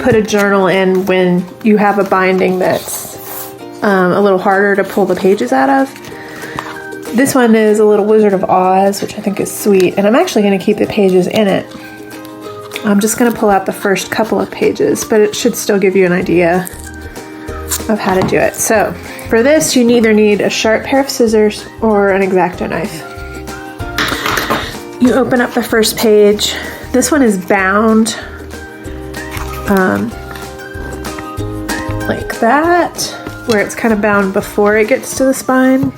put a journal in when you have a binding that's a little harder to pull the pages out of. This one is a little Wizard of Oz, which I think is sweet, and I'm actually going to keep the pages in it. I'm just going to pull out the first couple of pages, but it should still give you an idea of how to do it. So for this, you either need a sharp pair of scissors or an X-Acto knife. You open up the first page. This one is bound like that, where it's kind of bound before it gets to the spine,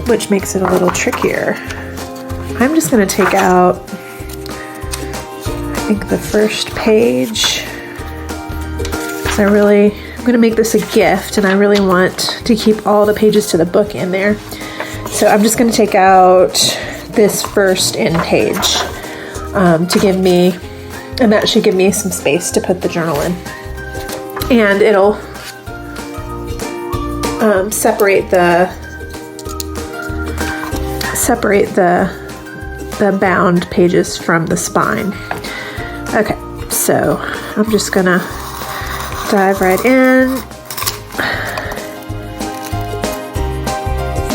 which makes it a little trickier. I'm just going to take out, I think, the first page. I'm going to make this a gift, and I really want to keep all the pages to the book in there. So I'm just going to take out this first in page to give me, and that should give me some space to put the journal in. And it'll separate the bound pages from the spine. Okay, so I'm just gonna dive right in.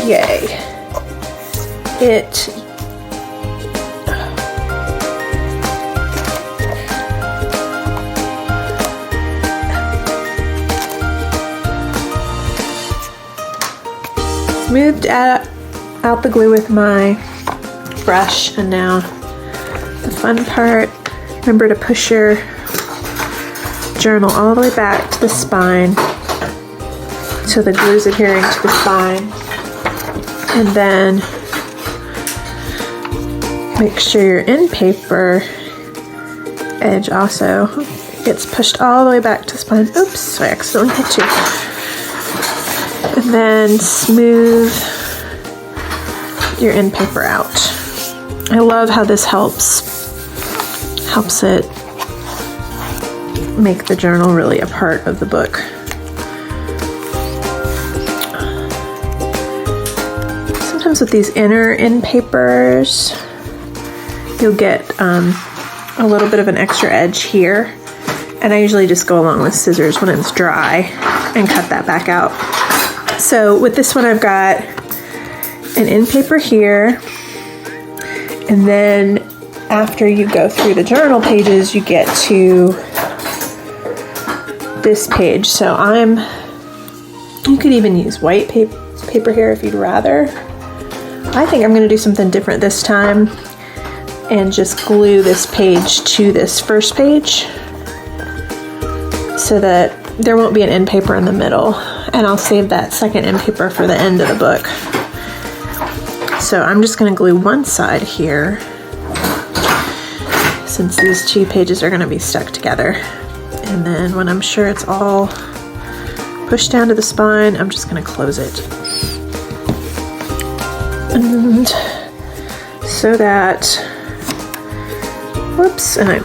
Yay. It smoothed out the glue with my brush, and now the fun part. Remember to push your journal all the way back to the spine so the glue is adhering to the spine, and then make sure your end paper edge also gets pushed all the way back to the spine. Oops, I accidentally hit you. And then smooth your end paper out. I love how this helps it make the journal really a part of the book. Sometimes with these inner end papers, you'll get a little bit of an extra edge here, and I usually just go along with scissors when it's dry and cut that back out. So with this one, I've got an end paper here, and then after you go through the journal pages, you get to this page. So you could even use white paper here if you'd rather. I think I'm going to do something different this time and just glue this page to this first page so that there won't be an end paper in the middle, and I'll save that second end paper for the end of the book. So I'm just going to glue one side here, since these two pages are going to be stuck together. And then when I'm sure it's all pushed down to the spine, I'm just going to close it. And so that, whoops, and I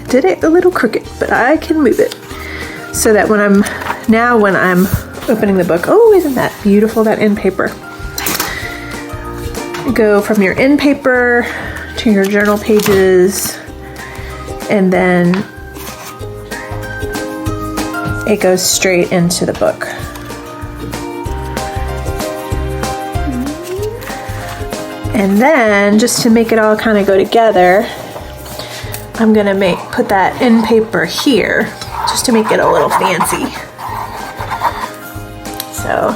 did it a little crooked, but I can move it. So that when I'm opening the book, oh, isn't that beautiful, that end paper? Go from your end paper to your journal pages, and then it goes straight into the book. And then, just to make it all kind of go together, I'm gonna put that end paper here, just to make it a little fancy. So